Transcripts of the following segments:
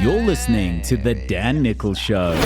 You're listening to The Dan Nicholl Show.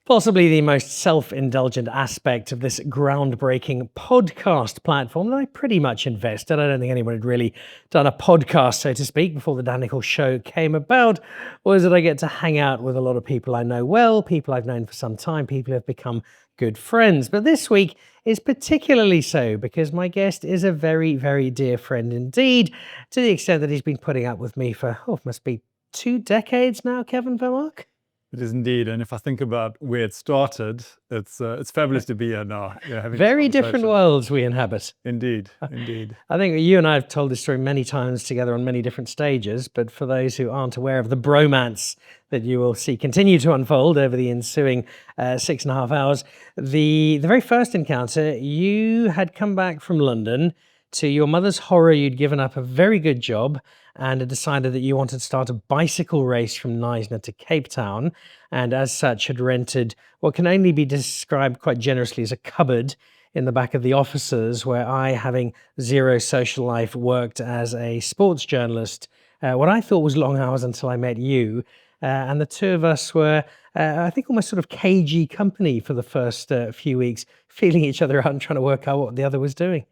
Possibly the most self-indulgent aspect of this groundbreaking podcast platform that I pretty much invested. I don't think anyone had really done a podcast, so to speak, before the Dan Nicholl Show came about, was that I get to hang out with a lot of people I know well, people I've known for some time, people who have become good friends. But this week is particularly so because my guest is a very, very dear friend indeed, to the extent that he's been putting up with me for, must be 2 decades now, Kevin Vermaak. It is indeed, and if I think about where it started, it's fabulous to be here now. Yeah, having Very different worlds we inhabit. Indeed, indeed. I think you and I have told this story many times together on many different stages, but for those who aren't aware of the bromance that you will see continue to unfold over the ensuing 6.5 hours, the very first encounter, you had come back from London. To your mother's horror, you'd given up a very good job and had decided that you wanted to start a bicycle race from Neisner to Cape Town, and as such had rented what can only be described quite generously as a cupboard in the back of the offices, where I, having zero social life, worked as a sports journalist, what I thought was long hours until I met you, and the two of us were, I think, almost sort of cagey company for the first few weeks, feeling each other out and trying to work out what the other was doing.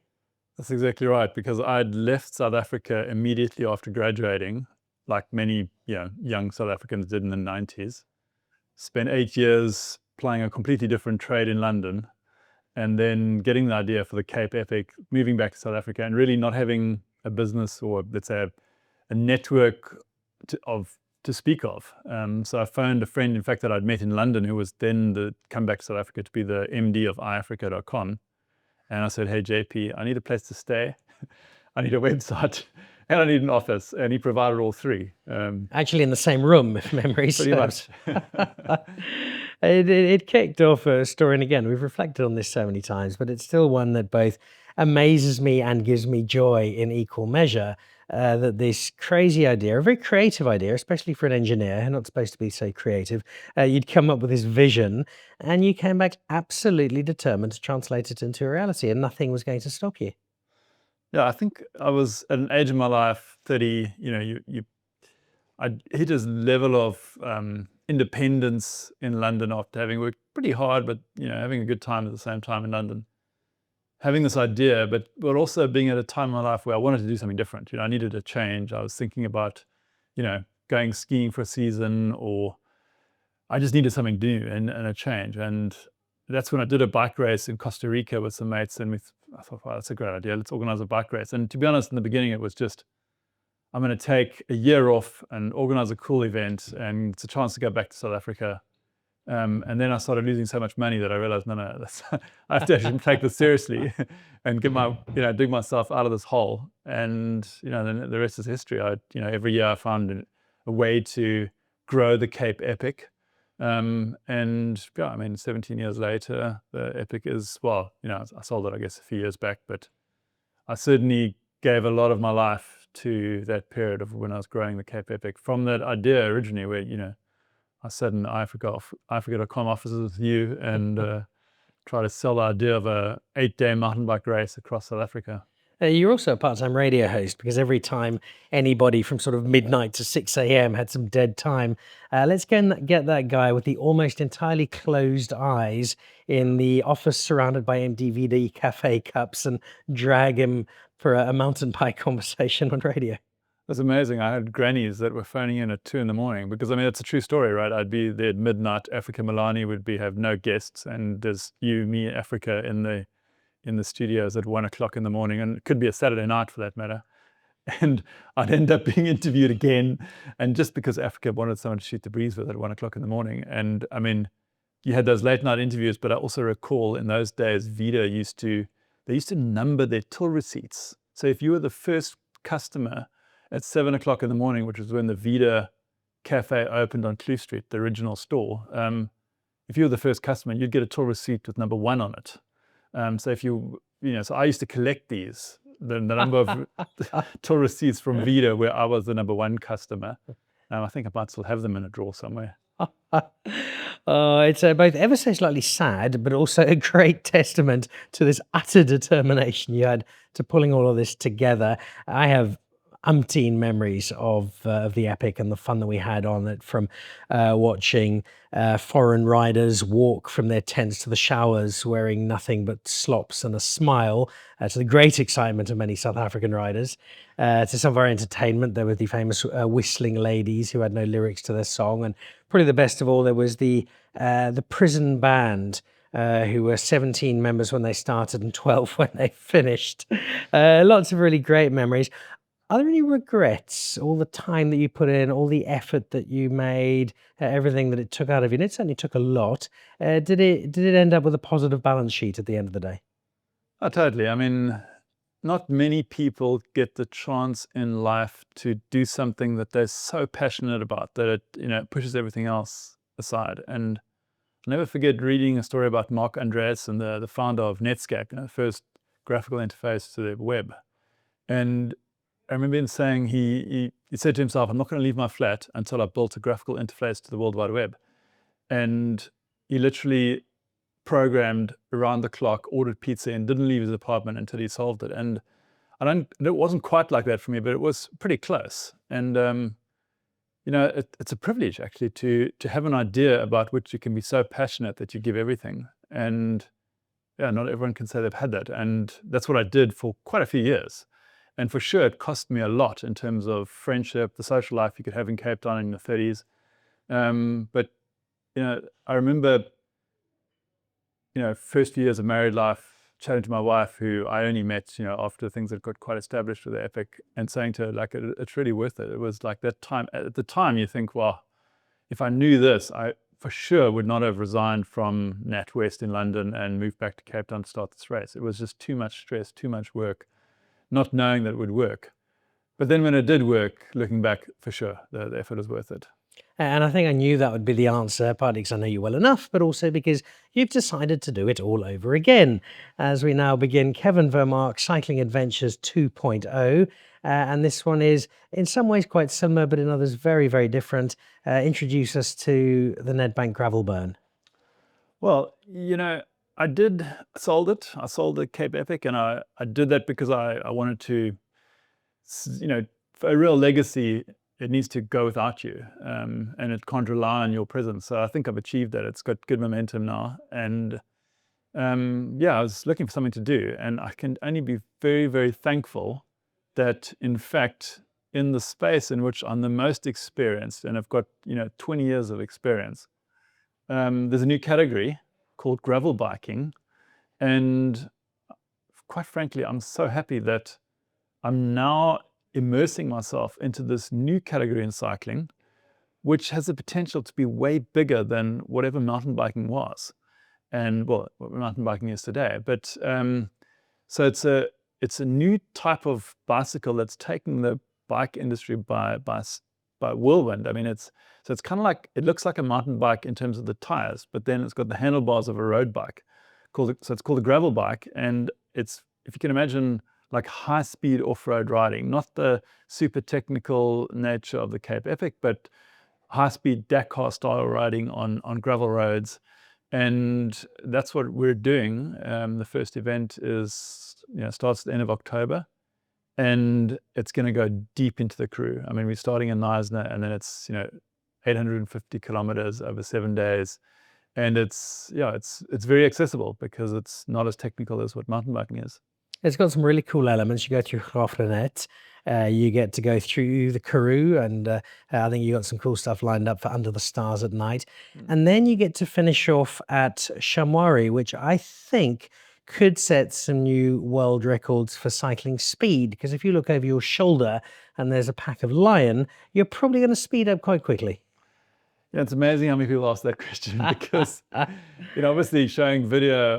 That's exactly right, because I'd left South Africa immediately after graduating, like many young South Africans did in the 90s. Spent 8 years playing a completely different trade in London, and then getting the idea for the Cape Epic, moving back to South Africa, and really not having a business or, let's say, a network to speak of. So I phoned a friend, in fact, that I'd met in London, who was then come back to South Africa to be the MD of iAfrica.com. And I said, hey, JP, I need a place to stay, I need a website, and I need an office. And he provided all three. Actually in the same room, if memory serves. Pretty much. It kicked off a story, and again, we've reflected on this so many times, but it's still one that both amazes me and gives me joy in equal measure, that this crazy idea, a very creative idea, especially for an engineer, not supposed to be so creative, you'd come up with this vision, and you came back absolutely determined to translate it into a reality, and nothing was going to stop you. Yeah, I think I was at an age in my life, 30, I hit this level of independence in London after having worked pretty hard, but having a good time at the same time in London. Having this idea, but also being at a time in my life where I wanted to do something different. I needed a change. I was thinking about, going skiing for a season, or I just needed something new and a change. And that's when I did a bike race in Costa Rica with some mates, and I thought, wow, that's a great idea. Let's organize a bike race. And to be honest, in the beginning, it was just, I'm going to take a year off and organize a cool event, and it's a chance to go back to South Africa. And then I started losing so much money that I realized, no, I have to actually take this seriously and get dig myself out of this hole. And, then the rest is history. Every year I found a way to grow the Cape Epic. 17 years later, the Epic is, I sold it, I guess, a few years back, but I certainly gave a lot of my life to that period of when I was growing the Cape Epic, from that idea originally where, I sat in iAfrica.com offices with you and try to sell the idea of a 8-day mountain bike race across South Africa. You're also a part-time radio host, because every time anybody from sort of midnight to 6 a.m. had some dead time, let's go and get that guy with the almost entirely closed eyes in the office surrounded by MDVD cafe cups and drag him for a mountain bike conversation on radio. That's amazing. I had grannies that were phoning in at 2 a.m, because it's a true story, right? I'd be there at midnight. Africa Milani would have no guests, and there's you, me, Africa in the studios at 1 o'clock in the morning, and it could be a Saturday night for that matter. And I'd end up being interviewed again, and just because Africa wanted someone to shoot the breeze with at 1 o'clock in the morning. And you had those late night interviews, but I also recall in those days, Vida used to number their till receipts. So if you were the first customer at 7 o'clock in the morning, which was when the Vida Cafe opened on Kloof Street, the original store, if you were the first customer, you'd get a till receipt with number 1 on it. So if so I used to collect the number of till receipts from Vida where I was the number 1 customer. I think I might still have them in a drawer somewhere. It's both ever so slightly sad, but also a great testament to this utter determination you had to pulling all of this together. I have umpteen memories of the epic and the fun that we had on it, from watching foreign riders walk from their tents to the showers wearing nothing but slops and a smile, to the great excitement of many South African riders, to some of our entertainment. There were the famous whistling ladies who had no lyrics to their song, and probably the best of all, there was the prison band, who were 17 members when they started and 12 when they finished. Lots of really great memories. Are there any regrets? All the time that you put in, all the effort that you made, everything that it took out of you, and it certainly took a lot. Did it end up with a positive balance sheet at the end of the day? Oh, totally. I mean, not many people get the chance in life to do something that they're so passionate about that it pushes everything else aside. And I'll never forget reading a story about Mark Andreessen, the founder of Netscape, the first graphical interface to the web. And I remember him saying he said to himself, I'm not going to leave my flat until I've built a graphical interface to the World Wide Web. And he literally programmed around the clock, ordered pizza, and didn't leave his apartment until he solved it. And it wasn't quite like that for me, but it was pretty close. And it's a privilege actually to have an idea about which you can be so passionate that you give everything. And yeah, not everyone can say they've had that. And that's what I did for quite a few years. And for sure, it cost me a lot in terms of friendship, the social life you could have in Cape Town in your 30s. But I remember, first few years of married life, chatting to my wife, who I only met, after things had got quite established with the Epic, and saying to her, like, it's really worth it. It was like that time. At the time, you think, well, if I knew this, I for sure would not have resigned from NatWest in London and moved back to Cape Town to start this race. It was just too much stress, too much work, not knowing that it would work. But then when it did work, looking back, for sure, the effort was worth it. And I think I knew that would be the answer, partly because I know you well enough, but also because you've decided to do it all over again. As we now begin Kevin Vermaak Cycling Adventures 2.0. And this one is in some ways quite similar, but in others very, very different. Introduce us to the Nedbank Gravel Burn. Well, I sold it. I sold the Cape Epic, and I did that because I wanted to, for a real legacy, it needs to go without you, and it can't rely on your presence. So I think I've achieved that. It's got good momentum now. And I was looking for something to do, and I can only be very, very thankful that, in fact, in the space in which I'm the most experienced, and I've got 20 years of experience, there's a new category called gravel biking. And quite frankly, I'm so happy that I'm now immersing myself into this new category in cycling, which has the potential to be way bigger than whatever mountain biking was, and what mountain biking is today. But so it's a new type of bicycle that's taking the bike industry by whirlwind. I mean, it's kind of like, it looks like a mountain bike in terms of the tires, but then it's got the handlebars of a road bike. So it's called a gravel bike, and it's, if you can imagine, like high-speed off-road riding, not the super technical nature of the Cape Epic, but high-speed Dakar-style riding on gravel roads. And that's what we're doing. The first event starts at the end of October, and it's going to go deep into the Karoo. I mean, we're starting in Knysna, and then it's 850 kilometers over 7 days. And it's very accessible because it's not as technical as what mountain biking is. It's got some really cool elements. You go through Grafrenet, you get to go through the Karoo, and I think you got some cool stuff lined up for Under the Stars at night. And then you get to finish off at Shamwari, which I think could set some new world records for cycling speed, because if you look over your shoulder and there's a pack of lion, you're probably going to speed up quite quickly. Yeah, it's amazing how many people ask that question, because obviously showing video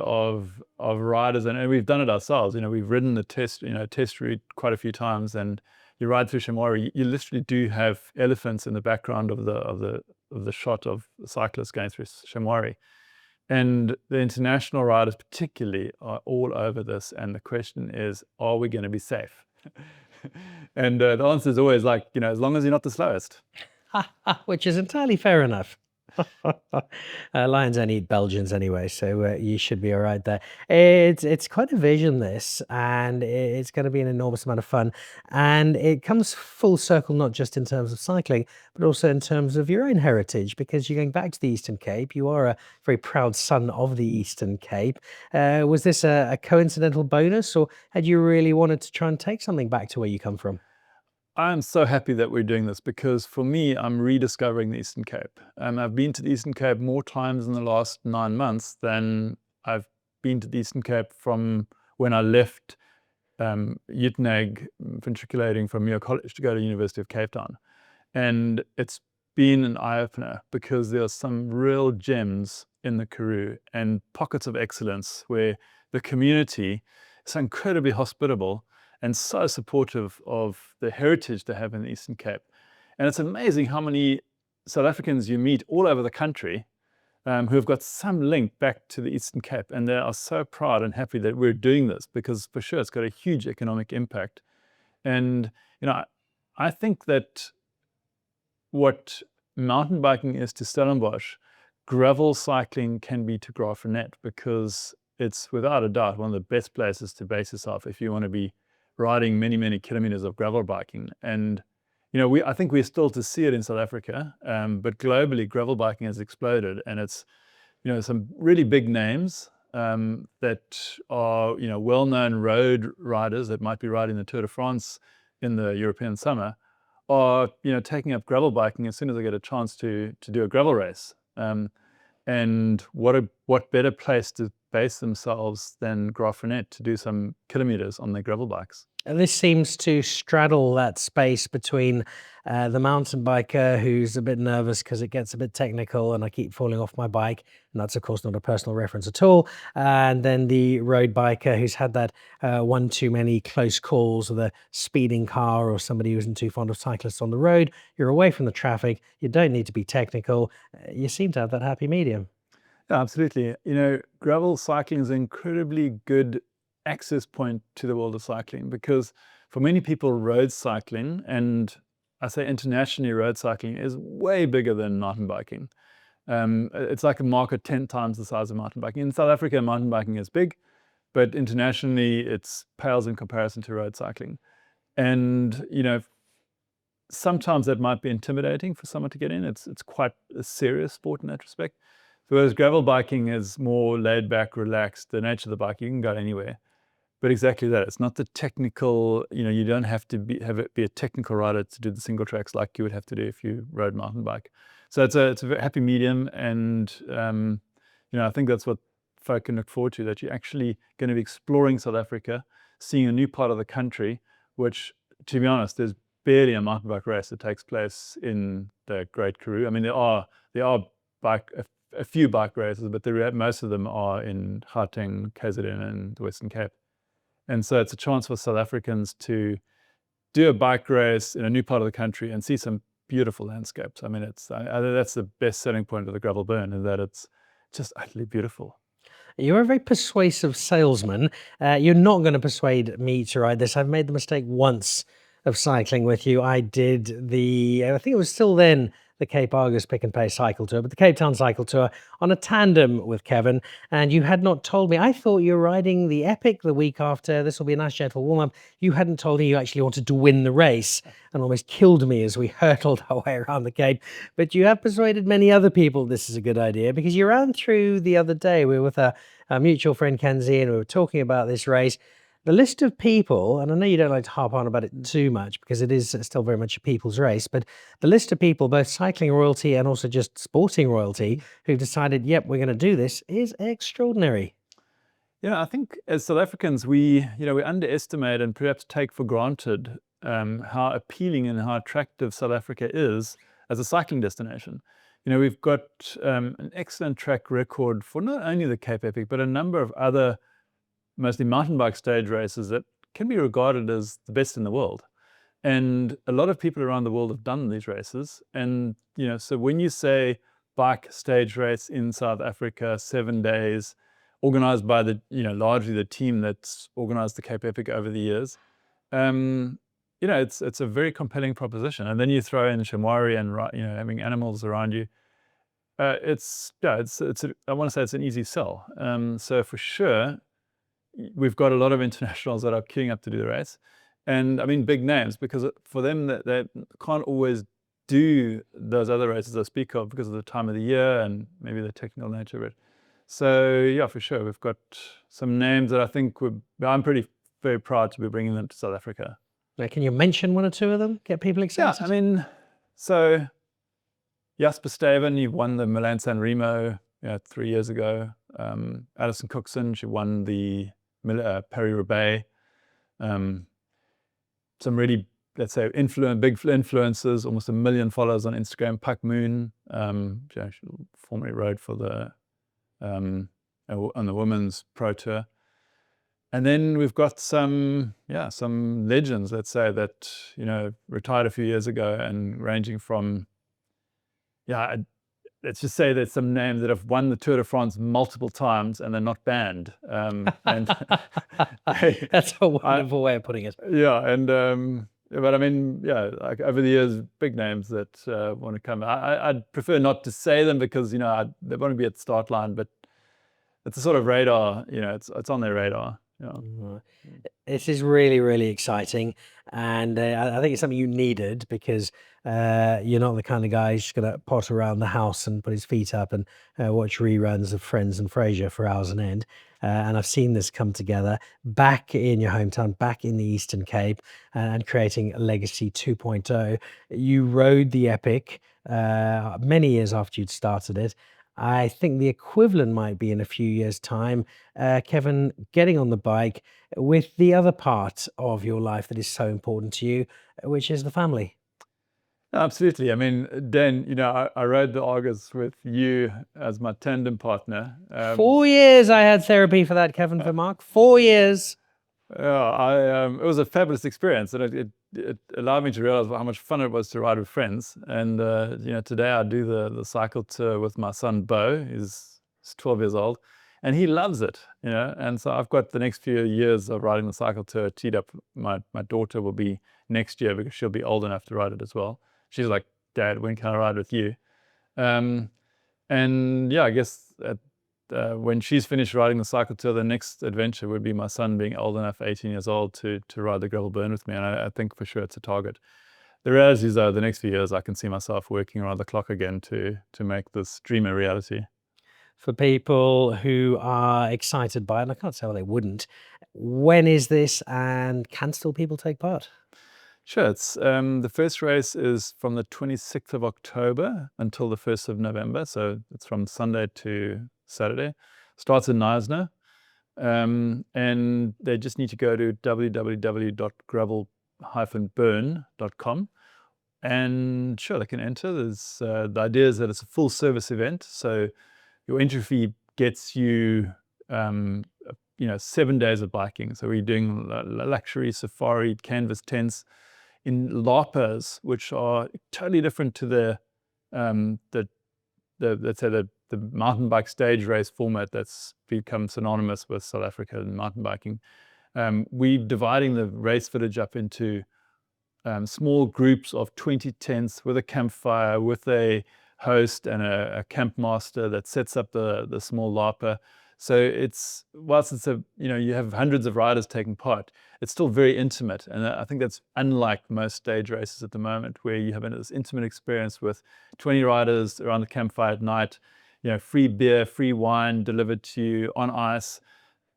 of riders, and we've done it ourselves. We've ridden the test route quite a few times, and you ride through Shamwari, you literally do have elephants in the background of the shot of cyclists going through Shamwari. And the international riders particularly are all over this, and the question is, are we going to be safe? And the answer is always like, as long as you're not the slowest. Which is entirely fair enough. Lions only eat Belgians anyway, so you should be all right there. It's quite a vision, this, and it's going to be an enormous amount of fun. And it comes full circle, not just in terms of cycling, but also in terms of your own heritage, because you're going back to the Eastern Cape. You are a very proud son of the Eastern Cape. Was this a coincidental bonus, or had you really wanted to try and take something back to where you come from? I'm so happy that we're doing this because for me, I'm rediscovering the Eastern Cape. I've been to the Eastern Cape more times in the last 9 months than I've been to the Eastern Cape from when I left Uitenhage, matriculating from Muir College to go to the University of Cape Town. And it's been an eye-opener because there are some real gems in the Karoo and pockets of excellence where the community is so incredibly hospitable and so supportive of the heritage they have in the Eastern Cape. And it's amazing how many South Africans you meet all over the country who have got some link back to the Eastern Cape. And they are so proud and happy that we're doing this because for sure it's got a huge economic impact. And, I think that what mountain biking is to Stellenbosch, gravel cycling can be to Graafrenet because it's without a doubt one of the best places to base yourself if you want to be riding many, many kilometers of gravel biking. And, I think we're still to see it in South Africa, but globally gravel biking has exploded and it's, some really big names that are, well-known road riders that might be riding the Tour de France in the European summer are, taking up gravel biking as soon as they get a chance to do a gravel race. And what better place to base themselves than Graafrenet to do some kilometers on their gravel bikes? And this seems to straddle that space between the mountain biker who's a bit nervous because it gets a bit technical and I keep falling off my bike. And that's, of course, not a personal reference at all. And then the road biker who's had that one too many close calls with a speeding car or somebody who isn't too fond of cyclists on the road. You're away from the traffic. You don't need to be technical. You seem to have that happy medium. Yeah, absolutely. Gravel cycling is an incredibly good access point to the world of cycling because for many people, road cycling, and I say internationally, road cycling is way bigger than mountain biking. It's like a market 10 times the size of mountain biking. In South Africa, mountain biking is big, but internationally, it's pales in comparison to road cycling. And, sometimes that might be intimidating for someone to get in. It's quite a serious sport in that respect. Whereas gravel biking is more laid back, relaxed. The nature of the bike, you can go anywhere. But exactly that. It's not the technical, you don't have to be a technical rider to do the single tracks like you would have to do if you rode mountain bike. So it's a very happy medium. And, I think that's what folk can look forward to, that you're actually going to be exploring South Africa, seeing a new part of the country, which, to be honest, there's barely a mountain bike race that takes place in the Great Karoo. I mean, there are a few bike races, but most of them are in Gauteng, KZN, and the Western Cape. And so it's a chance for South Africans to do a bike race in a new part of the country and see some beautiful landscapes. I mean, that's the best selling point of the Gravel Burn, is that it's just utterly beautiful. You're a very persuasive salesman. You're not going to persuade me to ride this. I've made the mistake once of cycling with you. I did I think it was still then the Cape Argus Pick and Pay Cycle Tour, but the Cape Town Cycle Tour on a tandem with Kevin. And you had not told me. I thought you were riding the Epic the week after. This will be a nice gentle warm-up. You hadn't told me you actually wanted to win the race and almost killed me as we hurtled our way around the Cape. But you have persuaded many other people this is a good idea, because you ran through the other day. We were with a mutual friend, Kenzie, and we were talking about this race. The list of people, and I know you don't like to harp on about it too much because it is still very much a people's race, but the list of people, both cycling royalty and also just sporting royalty, who've decided, yep, we're going to do this, is extraordinary. Yeah, I think as South Africans, we underestimate and perhaps take for granted how appealing and how attractive South Africa is as a cycling destination. We've got an excellent track record for not only the Cape Epic, but a number of other mostly mountain bike stage races that can be regarded as the best in the world. And a lot of people around the world have done these races. And, so when you say bike stage race in South Africa, 7 days, organized by largely the team that's organized the Cape Epic over the years, it's a very compelling proposition. And then you throw in Shamwari and, having animals around you. It's I want to say it's an easy sell. So for sure, we've got a lot of internationals that are queuing up to do the race, and I mean big names, because for them that they can't always do those other races I speak of because of the time of the year and maybe the technical nature of it. So yeah, for sure, we've got some names that I think I'm very proud to be bringing them to South Africa. Now, can you mention one or two of them? Get people excited. Yeah, I mean, so Jasper Steven, he won the Milan San Remo 3 years ago. Alison Cookson, she won the Paris-Roubaix. Some really, let's say, big influencers, almost 1 million followers on Instagram. Pak Moon, she formerly rode for the on the women's pro tour. And then we've got some legends, let's say, that retired a few years ago, and ranging from let's just say there's some names that have won the Tour de France multiple times and they're not banned. And That's a wonderful way of putting it. Yeah, and but I mean, like over the years, big names that want to come. I'd prefer not to say them because they want to be at the start line, but it's a sort of radar. It's on their radar. Yeah. This is really, really exciting, and I think it's something you needed, because you're not the kind of guy who's just going to pot around the house and put his feet up and watch reruns of Friends and Frasier for hours on end. And I've seen this come together back in your hometown, back in the Eastern Cape, and creating Legacy 2.0. You rode the Epic many years after you'd started it. I think the equivalent might be in a few years' time, Kevin, getting on the bike with the other part of your life that is so important to you, which is the family. Absolutely. I mean, Dan, I rode the Argus with you as my tandem partner. 4 years I had therapy for that, Kevin Vermaak. 4 years. Yeah, it was a fabulous experience, and it allowed me to realize how much fun it was to ride with friends. And today I do the cycle tour with my son Bo. He's 12 years old, and he loves it. And so I've got the next few years of riding the cycle tour teed up. My daughter will be next year, because she'll be old enough to ride it as well. She's like, "Dad, when can I ride with you?" And yeah, I guess when she's finished riding the cycle tour, the next adventure would be my son being old enough, 18 years old, to ride the Gravel Burn with me. And I think for sure it's a target. The reality is, though, the next few years I can see myself working around the clock again to make this dream a reality. For people who are excited by it, and I can't say why they wouldn't, when is this, and can still people take part? Sure. It's the first race is from the 26th of October until the 1st of November. So it's from Sunday to Saturday. Starts in Knysna. And they just need to go to www.gravel-burn.com. And sure, they can enter. There's the idea is that it's a full service event. So your entry fee gets you 7 days of biking. So we're doing luxury safari canvas tents in Lapas, which are totally different to the let's say the mountain bike stage race format that's become synonymous with South Africa and mountain biking. We're dividing the race footage up into small groups of 20 tents with a campfire, with a host and a camp master that sets up the small Lapa. So whilst it's you have hundreds of riders taking part, it's still very intimate. And I think that's unlike most stage races at the moment, where you have this intimate experience with 20 riders around the campfire at night, free beer, free wine delivered to you on ice,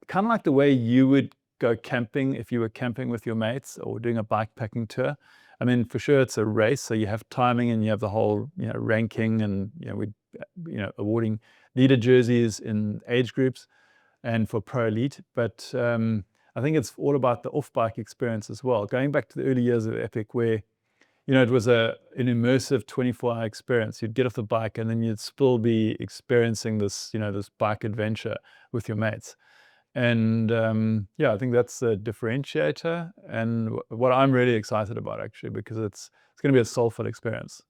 kind of like the way you would go camping if you were camping with your mates or doing a bike packing tour. I mean, for sure it's a race, so you have timing and you have the whole ranking, and we awarding leader jerseys in age groups and for pro elite. But I think it's all about the off-bike experience as well. Going back to the early years of Epic, where it was an immersive 24-hour experience. You'd get off the bike and then you'd still be experiencing this this bike adventure with your mates. And I think that's a differentiator, and what I'm really excited about, actually, because it's going to be a soulful experience.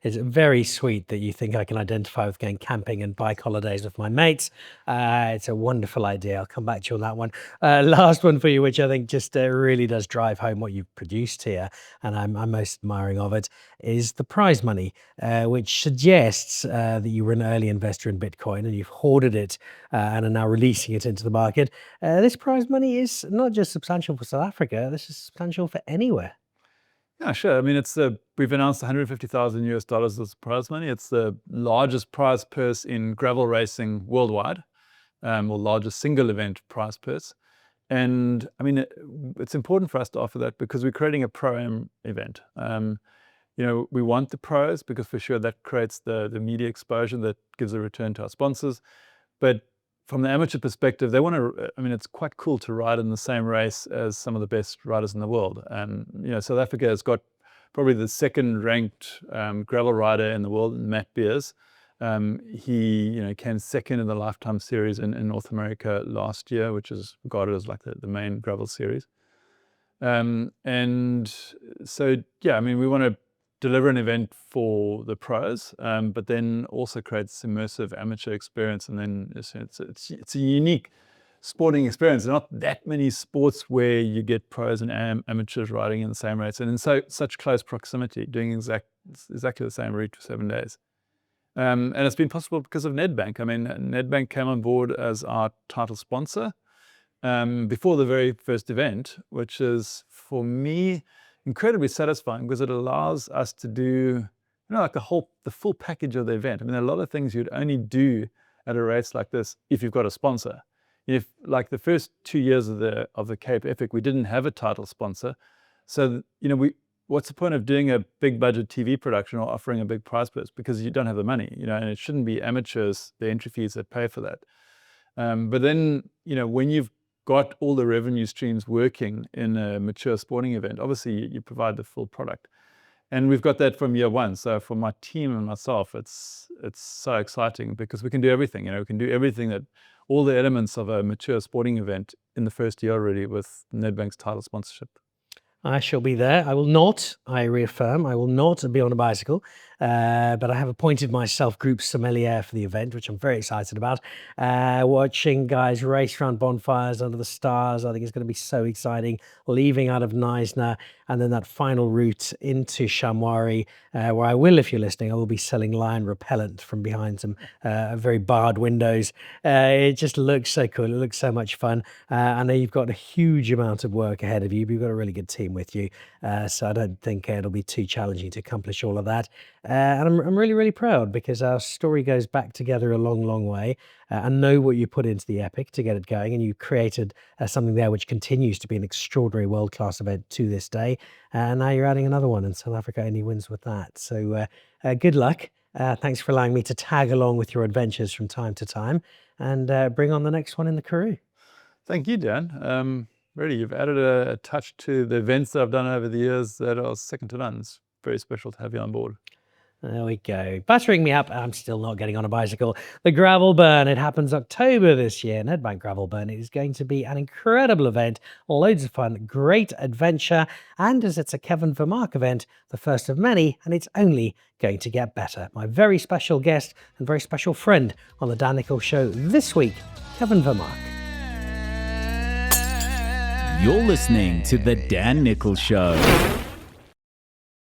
It's very sweet that you think I can identify with going camping and bike holidays with my mates. It's a wonderful idea. I'll come back to you on that one. Last one for you, which I think just really does drive home what you've produced here, and I'm most admiring of it, is the prize money, which suggests that you were an early investor in Bitcoin and you've hoarded it and are now releasing it into the market. This prize money is not just substantial for South Africa, this is substantial for anywhere. Yeah, sure. I mean, we've announced $150,000 as prize money. It's the largest prize purse in gravel racing worldwide, or largest single event prize purse. And I mean, it's important for us to offer that because we're creating a pro-am event. We want the pros because for sure that creates the media exposure that gives a return to our sponsors. But from the amateur perspective, it's quite cool to ride in the same race as some of the best riders in the world. South Africa has got probably the second ranked gravel rider in the world, Matt Beers. He came second in the Lifetime Series in North America last year, which is regarded as like the main gravel series. We want to deliver an event for the pros, but then also create this immersive amateur experience. And then it's a unique sporting experience. There are not that many sports where you get pros and amateurs riding in the same race and in such close proximity, doing exactly the same route for 7 days. And it's been possible because of Nedbank. I mean, Nedbank came on board as our title sponsor before the very first event, which is, for me, incredibly satisfying because it allows us to do, like the full package of the event. I mean, there are a lot of things you'd only do at a race like this if you've got a sponsor. If, like the first 2 years of the Cape Epic, we didn't have a title sponsor. So, what's the point of doing a big budget TV production or offering a big prize purse because you don't have the money, and it shouldn't be amateurs, the entry fees that pay for that. But then, when you've got all the revenue streams working in a mature sporting event, obviously you provide the full product. And we've got that from year one. So for my team and myself, it's so exciting because we can do everything. We can do everything all the elements of a mature sporting event in the first year already with Nedbank's title sponsorship. I shall be there. I reaffirm, I will not be on a bicycle, but I have appointed myself group sommelier for the event, which I'm very excited about. Watching guys race around bonfires under the stars, I think it's going to be so exciting. Leaving out of Knysna and then that final route into Shamwari, where I will, if you're listening, I will be selling lion repellent from behind some very barred windows. It just looks so cool. It looks so much fun. I know you've got a huge amount of work ahead of you, but you've got a really good team with you. So I don't think it'll be too challenging to accomplish all of that. And I'm really, really proud because our story goes back together a long, long way. I know what you put into the Epic to get it going, and you created something there which continues to be an extraordinary world-class event to this day. And now you're adding another one, and South Africa only wins with that. So good luck. Thanks for allowing me to tag along with your adventures from time to time and bring on the next one in the Karoo. Thank you, Dan. Really, you've added a touch to the events that I've done over the years that are second to none. It's very special to have you on board. There we go. Buttering me up. I'm still not getting on a bicycle. The Gravel Burn. It happens October this year. Nedbank Gravel Burn. It is going to be an incredible event. Loads of fun. Great adventure. And as it's a Kevin Vermaak event, the first of many, and it's only going to get better. My very special guest and very special friend on the Dan Nicholl Show this week, Kevin Vermaak. You're listening to The Dan Nicholl Show.